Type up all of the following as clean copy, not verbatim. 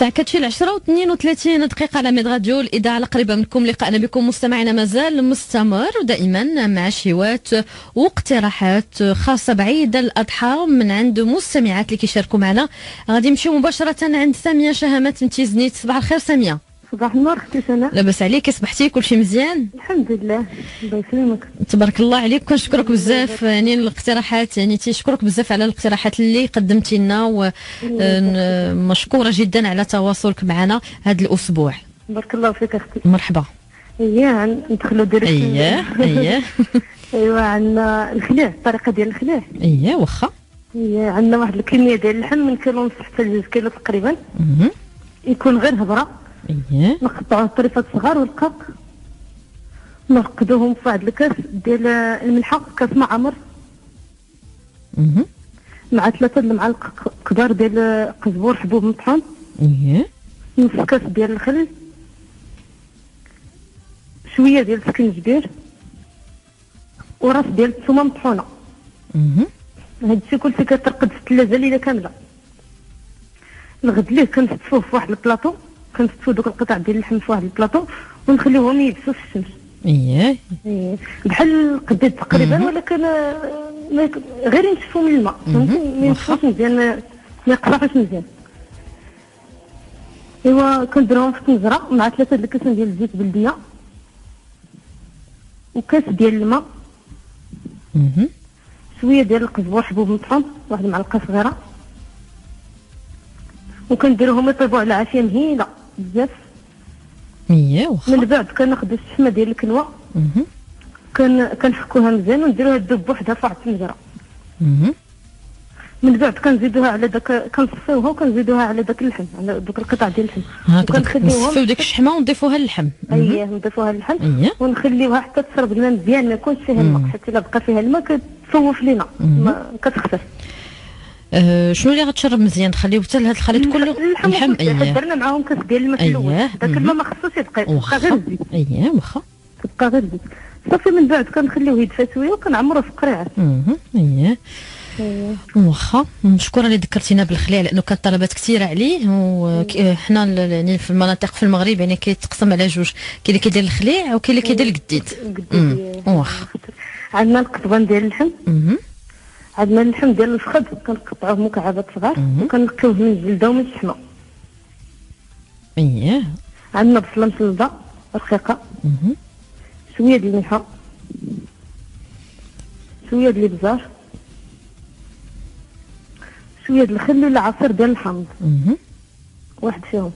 الساعة كتشي 10:32 دقيقة على ميد راديو، الإذاعة القريبة منكم. لقاءنا بكم مستمعينا مازال مستمر ودائما مع شهوات واقتراحات خاصة بعيد الأضحى من عند مستمعات اللي كيشاركوا معنا. غادي نمشيو مباشرة عند سامية شهامات متيزنيت. صباح الخير سامية. صباح النور اختي سناء. لاباس عليك؟ صبحتي كلشي مزيان؟ الحمد لله الله يسلمك. تبارك الله عليك. كنشكرك بزاف يعني الاقتراحات، يعني تيشكرك بزاف على الاقتراحات اللي قدمتي لنا، ومشكوره جدا على تواصلك معنا هذا الاسبوع. بارك الله فيك اختي. مرحبا. ندخلوا ديريكت. اييه ايوا عندنا الخلاع، الطريقه ديال الخلاع. اييه واخا. عندنا واحد الكميه ديال اللحم من كيلو ونص حتى ل2 كيلو تقريبا. يكون غير هبره. اييه. نقطعوا طريفات صغار والقاق، نرقدوهم في واحد الكاس ديال الملحه، كاس معمر، مع 3 المعالق كبار ديال قزبور حبوب مطحون. اييه. نص كاس ديال الخل، شويه ديال السكنجبير، وراس ديال الثومه مطحونه. هادشي كلشي كترقد في الثلاجه ليله كامله. الغد ليه كنستفوه في واحد البلاطو، كنستفو دوك القطع ديال اللحم في واحد البلاطو ونخليوهم يبسوا في الشمس. اييه. بحال القديد تقريبا، ولكن غير ينشفوا من الماء، ما ينشفوش مزيان، ما يقطعوش مزيان. ايوا كنديرهم في الطنجره مع 3 الكاسين ديال الزيت بلديه، وكاس ديال الماء، شويه ديال القزبور حبوب مطحون، واحد المعلقه صغيره، وكنديروهم يطيبوا على عافيه مهيله بزاف. اييه واخا. من بعد كناخذوا الشحمه ديال الكنوه، كنحكوها مزيان ونديروها تذوب بوحدها في واحد الطنجره. من بعد كنزيدوها على داك، كنصفيوها وكنزيدوها على داك اللحم، على دوك القطع ديال اللحم، وكنخليوهم نصفيو ديك الشحمه ونضيفوها للحم. اييه نضيفوها للحم. ونخليوها حتى تشرب الماء مزيان، ما يكونش فيها الماء، حيت الا بقى فيها الماء كتسوف لينا، كتخسر. شنو اللي غتشرب مزيان؟ نخليو حتى لهذا الخليط كله اللحم. اييه درنا معاهم كاس ديال الماء في الاول، داك الماء ما خصوش يبقى غير الزيت. اييه واخا. تبقى غير الزيت صافي. من بعد كنخليوه يدفى شويه وكنعمروه في القريعات. اييه واخا. مشكوره اللي ذكرتينا بالخلاع، لانه كانت طلبات كثيره عليه، وحنا يعني في المناطق في المغرب يعني كيتقسم على جوج، كاين اللي كيدير الخلاع وكاين اللي كيدير القديد. واخا. عندنا القطبان ديال اللحم، عندنا اللحم ديال الفخذ كنقطعوه مكعبات صغار وكنقيوه من الجلده ومن الشحمه. اييه. عندنا بصله مسلطه رقيقه، شويه ديال الملحه، شويه ديال الابزار، شويه ديال الخل ولا عصير ديال الحامض، واحد فيهم،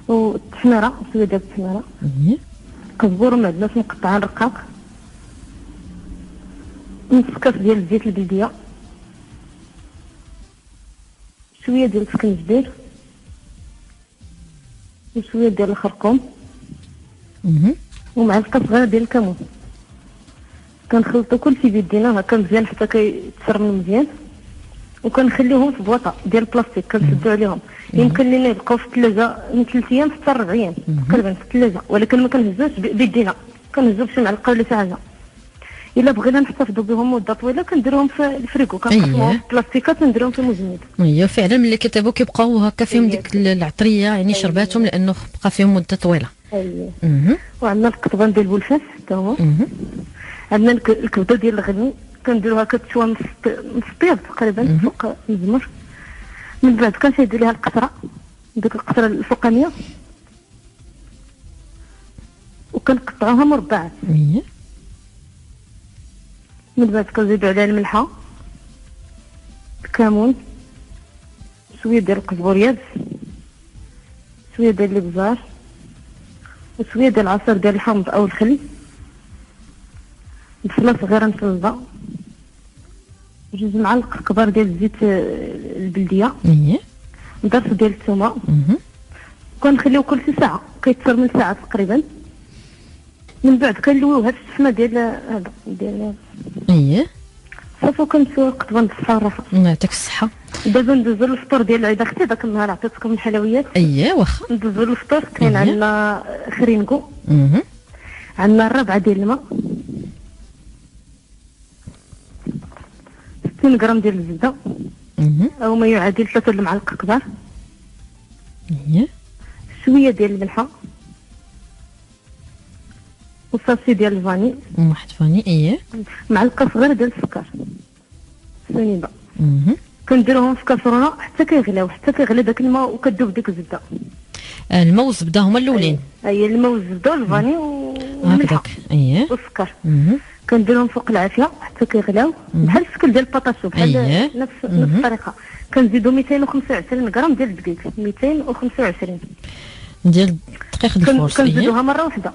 والتحميره، شويه ديال التحميره، قزبور ومعدنوس مقطعين رقاق، نص كاس ديال الزيت البلديه، شويه ديال السكنجبير، وشويه ديال الخرقوم، ومعلقه صغيره ديال الكمون. كنخلطو كلشي بيدينا هكا مزيان حتى كيتسرمل مزيان، وكنخليوهم في بواطه ديال البلاستيك كنسدو عليهم. يمكن لينا يبقاو في الثلاجه من 3 ايام حتى 4 ايام تقريبا في الثلاجه، ولكن ما كنهزوش بيدينا، كنهزو بشي معلقه ولا شي حاجه. الا بغينا نحتفظوا بهم مده طويله كنديروهم في الفريكو، كنقسموهم في البلاستيكات ونديروهم في المجمد. اييه فعلا ملي كيطيبوا كيبقاو هكا فيهم ديك العطريه، يعني شرباتهم لانه بقى فيهم مده طويله. اييه. وعندنا القطبان ديال بولفاس حتى هو. عندنا الكبده ديال الغني كنديروها كتشوى نص طياب تقريبا فوق الزمر. من بعد كنشيدوا ليها القطره، ديك القطره الفوقانيه، وكنقطعوها مربعات. من بعد كنزيدوا عليها الملحه، الكمون، شويه ديال القزبور يابس، شويه ديال الابزار، وشويه ديال العصير ديال الحامض او الخل، بصله صغيره مسلطه، 2 معالق كبار ديال الزيت البلديه، ضرس ديال الثومه. كنخليو كل شي ساعه، كيتسرمل ساعه تقريبا. من بعد كنلويو هاد الشحمه ديال هذا ديال صافي. كنسوي القطبان بالصحه والراحه. يعطيك الصحه. دابا ندوزو للفطور ديال العيد اختي. داك النهار عطيتكم الحلويات. واخا. ندوزو للفطور. كاين عندنا خرينكو، عندنا الربعه ديال الماء، 60 غرام ديال الزبده او ما يعادل 3 المعالق كبار، شويه ديال الملحه وصافي ديال الفاني، واحد فاني اييه، معلقه صغيره ديال السكر سنيده. اها. كنديروهم في كاسرونه حتى كيغلاو، حتى كيغلي داك الماء وكدوب ديك الزبده. الماء والزبده هما الاولين. هي الماء والزبده والفاني والملحه هكذاك اييه، والسكر. اها. كنديرهم فوق العافيه حتى كيغلاو بحال الشكل ديال البطاطا، بحال أييه. نفس الطريقه. كنزيدو 225 غرام ديال الدقيق، 225 ديال دقيق د الفورس اييه، كنزيدوها مره واحده.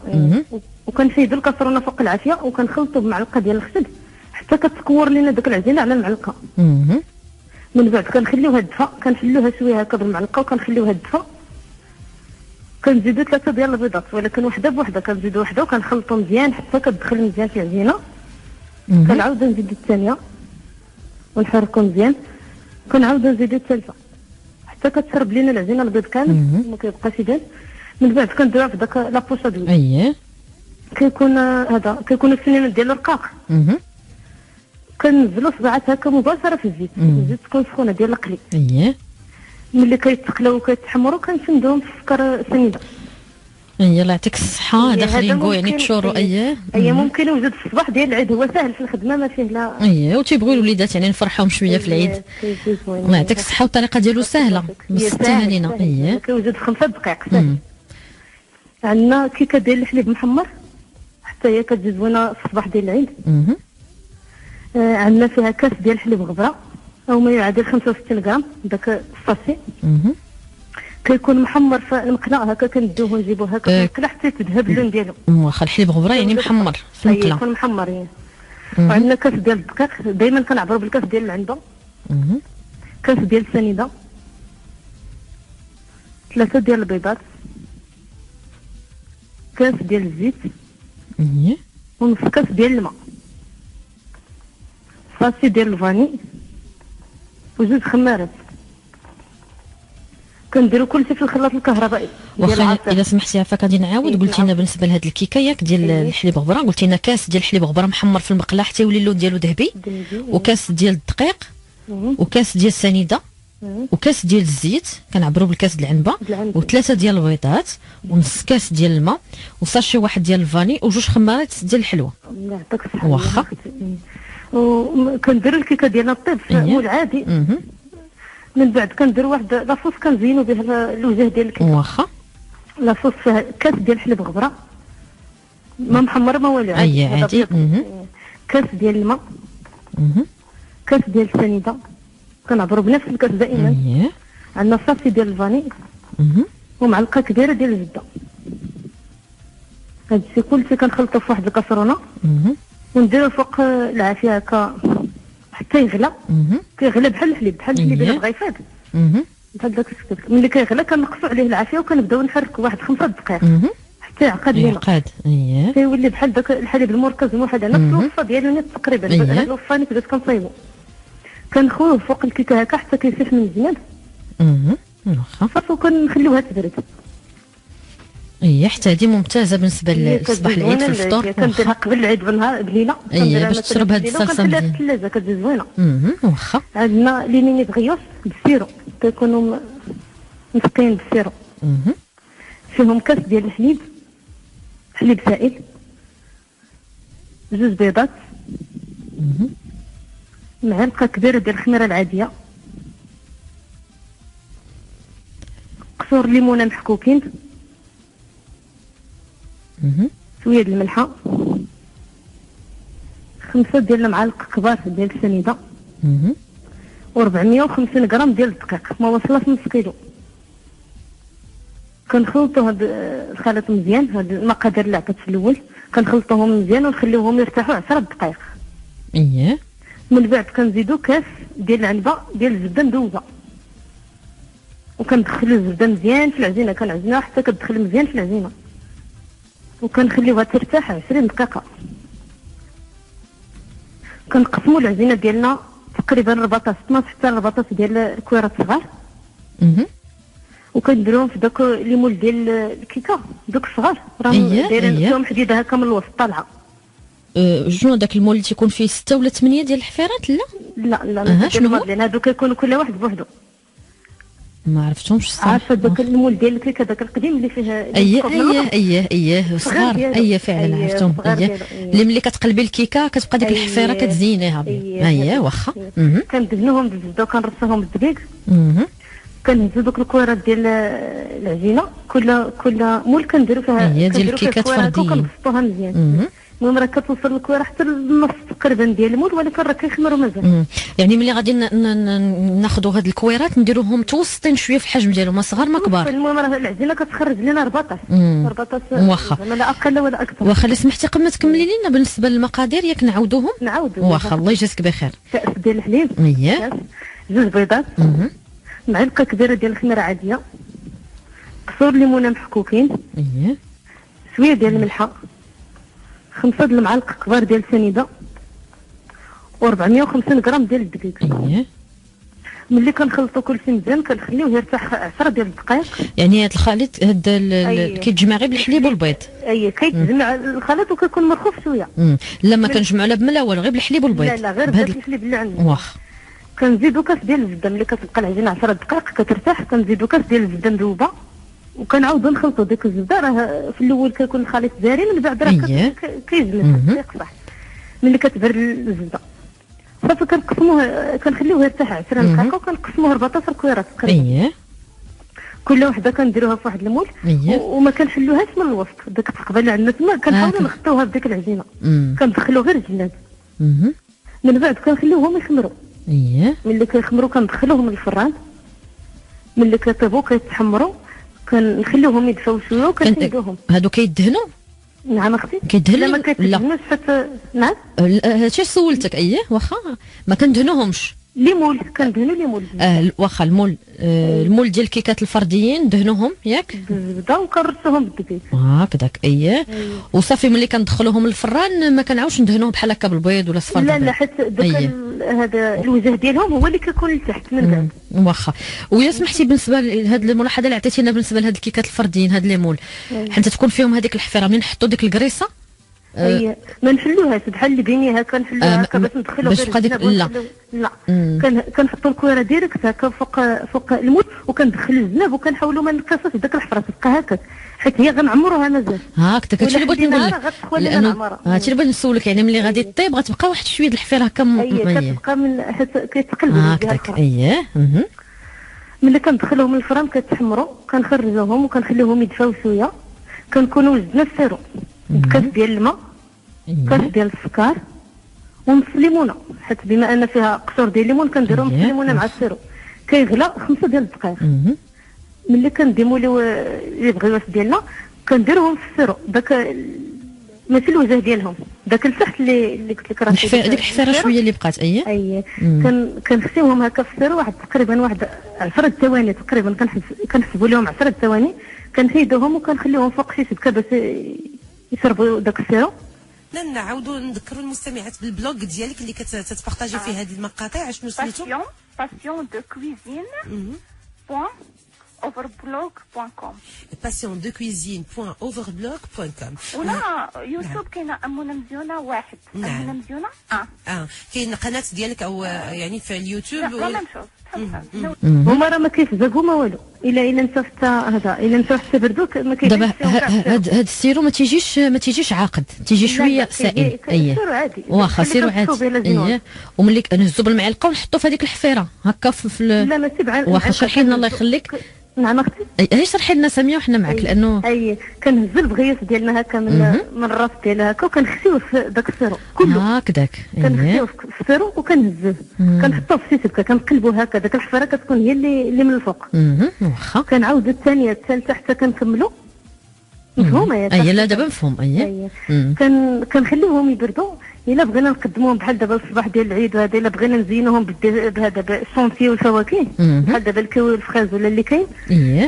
وكنفيدو الكاسرونه فوق العافيه وكنخلطو بمعلقه ديال الخبز حتى كتكور لينا داك العجينه على المعلقه. اها. من بعد كنخليوها تدفى، كنحلوها شويه هكا بالمعلقه وكنخليوها تدفى. كنزيدو 3 ديال البيضات، ولكن وحده بوحده. كنزيدو وحده وكنخلطو مزيان حتى كتدخل مزيان في العجينه. كنعاودو نزيدو الثانيه ونحركو مزيان، كنعاودو نزيدو الثالثه حتى كتشرب لينا العجينه البيض كامل ما كيبقاش يبان. من بعد كنديروها في داك لابوشا دوز. اييه. كيكون هذا كيكونوا السنين ديال الرقاق. كنزلو صباعات هكا مباشره في الزيت، الزيت تكون سخونه ديال القلي. اييه. ملي كيتقلاو وكيتحمروا كنفندوهم في السكر سنيده. اييه الله يعطيك الصحه، هذا خلينغو يعني تشورو. اييه. اييه ممكن يوجد في الصباح ديال العيد، هو ساهل في الخدمه ما فيه لا. اييه، وتيبغيو الوليدات يعني نفرحوهم شويه في العيد. الله يعطيك الصحه، والطريقه ديالو سهله مسطيها لينا. اييه. كيوجد في 5 دقائق ساهل. عندنا كيكه ديال الحليب محمر حتى هي كتجي زوينه في الصباح ديال العيد. عندنا فيها كاس ديال الحليب غبره او ما يعادل 65 غرام داك الصافي. كيكون محمر في المقله هكا، كندوه ونجيبوه هكا في المقله حتى يتذهب اللون ديالو. واخا الحليب غبره يعني محمر في المقله. يكون محمر. وعندنا كاس ديال الدقيق، دائما كنعبروا بالكاس ديال العنبه. كاس ديال السنيده، 3 ديال البيضات، كاس ديال الزيت، ونص كاس ديال الماء، صافي ديال الفاني، وجوج خمارات. كنديروا كلشي في الخلاط الكهربائي. واخا الا سمحتي عافاك غادي نعاود. قلتي لنا بالنسبه لهاد الكيكه ياك ديال الحليب غبره، قلتي لنا كاس ديال الحليب غبره محمر في المقله حتى يولي اللون ديالو ذهبي، وكاس ديال الدقيق، وكاس ديال السنيده، وكاس ديال الزيت كنعبروا بالكاس ديال العنبه، وثلاثه ديال البيضات، ونص كاس ديال الماء، وساشي واحد ديال الفاني، وجوج خمارات ديال الحلوه. الله يعطيك الصحه. واخا. وكنديروا الكيكه ديالنا الطيب في المول عادي. من بعد كنديروا واحد لاصوص كنزينوا به الوجه ديال الكيكه. واخا. لاصوص فيها كاس ديال الحليب غبره ما محمره ما والو عادي. عادي. كاس ديال الماء، كاس ديال السنيده كنعبروا بنفس الكاس دائما. عندنا صافي ديال الفاني، ومعلقه كبيره ديال الزبده. هادشي كلشي كنخلطو في واحد الكاسرونه ونديرو فوق العافيه هكا حتى يغلى. كيغلى بحال الحليب، بحال الحليب الا بغا يفيض بحال داك الشكل. ملي كيغلى كنقصوا عليه العافيه وكنبداو نحركوا واحد 5 دقائق حتى يعقد لينا. يعقد. اييه. كيولي بحال داك الحليب المركز الموحد. نفس الوصفه ديالو تقريبا. هاد الوصفه اللي بدات كنصايبو كنخويه فوق الكيكه هكا حتى كيسيح من الجناب. واخا. صافي وكنخليوها تبرد. اييه حتى هذه ممتازه بالنسبه للصباح العيد في الفطور. كنديرها قبل العيد بنهار بليله. اييه باش تشرب هذه الصلصه مزيان. كنديرها في الثلاجه كتجي زوينه. واخا. عندنا لي ميني بغيوش بالسيرو كيكونوا مسقين بالسيرو. فيهم كاس ديال الحليب، حليب سائل، جوج بيضات، معلقه كبيره ديال الخميره العاديه، قصور ليمونه محكوكين، شويه ديال الملحه، 5 ديال المعالق كبار ديال السنيده، و450 غرام ديال الدقيق ما وصلش نص كيلو. كنخلطوا هاد الخليط مزيان. هاد المقادير اللي عطيت في الاول كنخلطوهم مزيان ونخليوهم يرتاحوا 10 دقائق. اييه. من بعد كنزيدو كاس ديال العنبه ديال الزبده مذوبه، وكندخلوا الزبده مزيان في العجينه. كنعجنوها حتى كتدخل مزيان في العجينه وكنخليوها ترتاح 20 دقيقه. كنقسموا العجينه ديالنا تقريبا 12 حتى 14 ديال الكويرات صغار. وكنديروهم في داك لي مول ديال الكيكه دوك الصغار راهم دايرين فيهم حديده هكا من الوسط طالعه. شنو داك المول اللي تيكون فيه 6 ولا 8 ديال الحفيرات؟ لا لا شنو هو؟ لان هادو كيكونوا كل واحد بوحدو. ما عرفتهمش الصراحه. عارفه داك المول ديال الكيك هذاك القديم اللي فيه اييه صغار، فعلا عرفتهم. اللي ملي كتقلبي الكيكه كتبقى ديك الحفيره كتزينيها بها. واخا. كندهنوهم بالزبده وكنرصوهم بالدقيق. كنهزو دوك الكويرات ديال العجينه، كل مول كنديرو فيها ديال الكيكات فرديين وكنبسطوها مزيان. المهم راه كتوصل الكويره حتى للنص تقريبا ديال المول، ولكن راه كيخمروا مازال. يعني ملي غادي ناخذوا هاد الكويرات نديروهم متوسطين شويه في الحجم ديالهم، ما صغار ما كبار. المهم راه العجينه كتخرج لنا 14 واخا، لا اقل ولا اكثر. واخا لو سمحتي قبل ما تكملي لنا بالنسبه للمقادير ياك نعاودوهم. واخا الله يجازيك بخير. كاس ديال الحليب، جوج بيضات، معلقه كبيره ديال الخميره عاديه، قصور ليمونه محكوكين، شويه ديال الملحه، 5 د المعالق كبار ديال السنيده، و450 غرام ديال الدقيق. ملي كنخلطو كلشي مزيان كنخليوه يرتاح 10 ديال الدقائق. يعني هذا الخليط هذا كيتجمع غير بالحليب والبيض؟ كيتجمع الخليط وكيكون مرخوف شويه. لا ما كنجمعوا لا بملا والو، غير بالحليب والبيض؟ لا غير بهذا الحليب اللي عندنا. واخا. كنزيدو كاس ديال الزبده، ملي كتبقى العجينه 10 دقائق كترتاح، كنزيدو كاس ديال الزبده مذوبه وكنعاودو نخلطو ديك الزبده. راه في الاول كيكون الخليط زاري، من بعد راه كيجلس كيقصح. ملي كتبرد الزبده صافي كنقسموه، كنخليوه يرتاح 10 دقائق وكنقسموه 14 كويره تقريبا. كل وحده كنديروها في واحد المول وما كنحلوهاش من الوسط. ديك التقبه اللي عندنا تما كنحاولوا نغطيوها بديك العجينه، كندخلو غير الجلاد. من بعد كنخليوهم يخمروا. ملي كيخمروا كندخلوهم للفران، ملي كيطيبوا كيتحمروا كنخليوهم يدفاو شويه وكنسيدوهم. هادو كيدهنوا؟ نعم اختي. كيدهنوا؟ لا ما كيدهنوش حتى. نعم هادشي سولتك. واخا ما كندهنوهمش. ليمول كندهنوا ليمول. واخا المول المول ديال الكيكات الفرديين دهنوهم ياك بالزبده وكنرصوهم بالدقيق هكذاك. وصافي ملي كندخلوهم للفران ما كنعاودش ندهنوهم بحال هكا بالبيض ولا صفر. لا حيت هذا الوجه ديالهم هو اللي كيكون لتحت من بعد. واخا. ويا سمحتي بالنسبه لهاد الملاحظه اللي عطيتينا بالنسبه لهاد الكيكات الفرديين هاد ليمول، حيت تكون فيهم هذيك الحفيره منين نحطوا ديك الكريسه ما نحلوهاش بحال اللي بينيها، كنحلوها هكا باش ندخلوا غير الزناب. لا كنحطوا الكويره ديريكت هكا فوق المول وكندخل الزناب وكنحاولوا ما نكسرش داك الحفره تبقى هكاك، حيت هي غنعمروها مازال. هكاك هادشي اللي بغيت نقول لك، لانه هادشي اللي بغيت نسولك. يعني ملي غادي طيب غتبقى واحد شويه د الحفيره هكا كتبقى من حيت كيتقلب هكاك. ملي كندخلوهم للفران كيتحمروا كنخرجوهم وكنخليوهم يدفاو شويه. كنكونوا وجدنا السيرو بكاس ديال الماء، كاس ديال السكر ونص ليمونه، حيت بما ان فيها قشور ديال الليمون كنديروا نص ليمونه مع السيرو. كيغلى 5 ديال الدقائق. ملي كنديموليو لي بغيوات ديالنا كنديروهم في السيرو، داك ماشي الوجه ديالهم، داك التحت اللي قلت لك راه ديك الحفيره شويه اللي بقات. كنخفيوهم هكا في السيرو واحد تقريبا 10 ثواني تقريبا، كنحسبوا لهم 10 ثواني، كنحيدوهم وكنخليوهم فوق شي شبكه باش يشربوا داك السيرو. نعاودوا نذكروا المستمعات بالبلوغ ديالك اللي كتبارطاجي فيه هذه المقاطع. شنو سميتو؟ passion de cuisine overblog.com passiondecuisine.overblog.com. ولا يوتيوب كاينه امونه مزيونه واحد. امونه مزيونه كاين قناه ديالك او يعني في اليوتيوب هما راه ما كيفزقوا ما والو الا انت الا انت حتى بردوك ما كاينش. دابا هاد السيرو ما تيجيش عاقد، تيجي شويه سائل. سيرو عادي. واخا سيرو عادي. وملي نهزو بالمعلقه ونحطو في هذيك الحفيره هكا في لا ماشي بعين. واخا شرحي لنا الله يخليك. نعم اختي. شرحي لنا ساميه وحنا معك. لانه كنهزو البغيوس ديالنا هكا من الراس ديالها هكا وكنخسيوه في داك السيرو كله هكذاك. كنخسيوه في السيرو وكنهزوه كنحطوه في شي شبكه كنقلبوه هكا، داك الحفره كتكون هي اللي من الفوق. واخا. كنعاودو الثانيه الثالثه حتى كنكملوا. مفهومه يا لا دابا مفهوم. كنخليوهم يبردوا. الا بغينا نقدموهم بحال دابا الصباح ديال العيد وهذا، الا بغينا نزينوهم بهذا بالشونتي والفواكه بحال دابا الكيوي والفخاز ولا اللي كاين،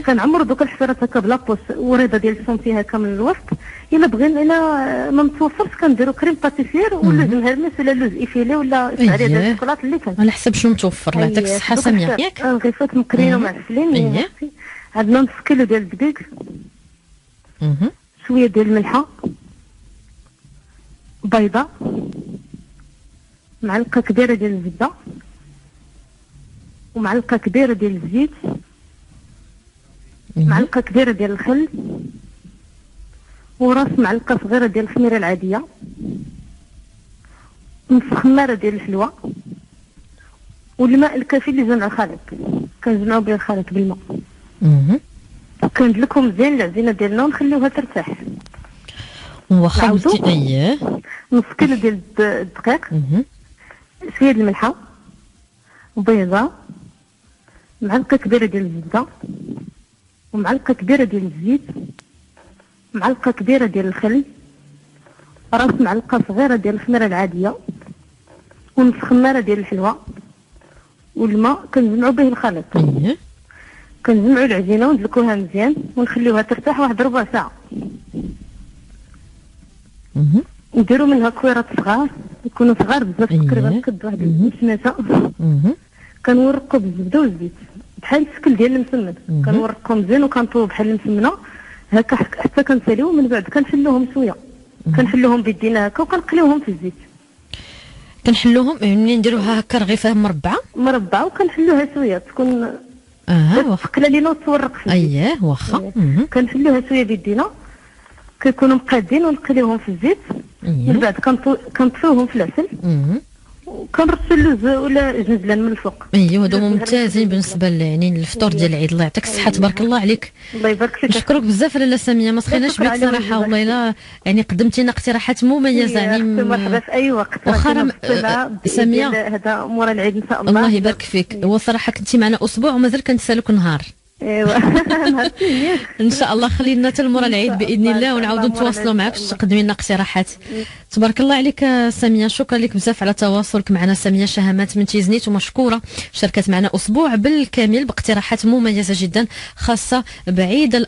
كنعمروا دوك الحفيرات هكا بلاطوس وريضه ديال الشونتي هكا من الوسط. الا ما متوفرش كنديروا كريم باتيسير ولا لوز مهرمس ولا لوز ايفيلي ولا عليه ديال الشوكولات اللي كان على حسب شنو متوفر. الله يعطيك الصحه ساميه. ياك الرغيفات مقريين ومعسلين. عندنا نص كيلو ديال الدقيق، شويه ديال الملحه، بيضه، معلقه كبيره ديال الزبده، ومعلقه كبيره ديال الزيت، معلقه كبيره ديال الخل، وراس معلقه صغيره ديال الخميره العاديه، نص خماره ديال الحلوى، والماء الكافي لجمع الخليط. كنجمعوا به الخليط بالماء. كندلكو مزيان العجينه ديالنا ونخليوها ترتاح. واخا قلتي اييه. نص كيلو ديال الدقيق، شويه د الملحه، بيضه، معلقه كبيره ديال الزبده، ومعلقه كبيره ديال الزيت، معلقه كبيره ديال الخل، راس معلقه صغيره ديال الخميره العاديه، ونص خماره ديال الحلوى، والماء. كنجمعوا به الخليط. كنجمعوا العجينه وندلكوها مزيان ونخليوها ترتاح واحد ربع ساعه. نديروا منها كويرات صغار، يكونوا صغار بزاف، تقريبا قد واحد السماسه. كنورقوا بالزبده والزيت بحال الشكل ديال المسمن. كنورقوا مزيان وكنطويو بحال المسمنه هكا حتى كنساليو. من بعد كنحلوهم شويه، كنحلوهم بيدينا هكا وكنقليوهم في الزيت. كنحلوهم يعني نديروها هكا رغيفه مربعه وكنحلوها شويه تكون ثقيله لينا وتورق في الزيت. اييه واخا. كنحلوها شويه بيدينا، كيكونوا مقادين ونقليوهم في الزيت. من بعد كنطفيوهم في العسل، وكنرشوا اللوز ولا جنزلان من الفوق. ايوا هادو ممتازين بالنسبه يعني للفطور ديال العيد. الله يعطيك الصحه، تبارك الله عليك. الله يبارك فيك. نشكرك بزاف لاله ساميه، ما سخيناش بك صراحه والله. الا يعني قدمتي لنا اقتراحات مميزه يعني. مرحبا في اي وقت. واخا ساميه هذا مورا العيد ان شاء الله. الله يبارك فيك. هو صراحه كنتي معنا اسبوع ومازال كنتسالك نهار. ايوا ان شاء الله خلينا حتى المورا العيد باذن الله ونعاودوا نتواصلوا معك تقدمي لنا اقتراحات. تبارك الله عليك ساميه، شكرا لك بزاف على تواصلك معنا. ساميه شهامات من تيزنيت ومشكوره، شاركت معنا اسبوع بالكامل باقتراحات مميزه جدا خاصه بعيد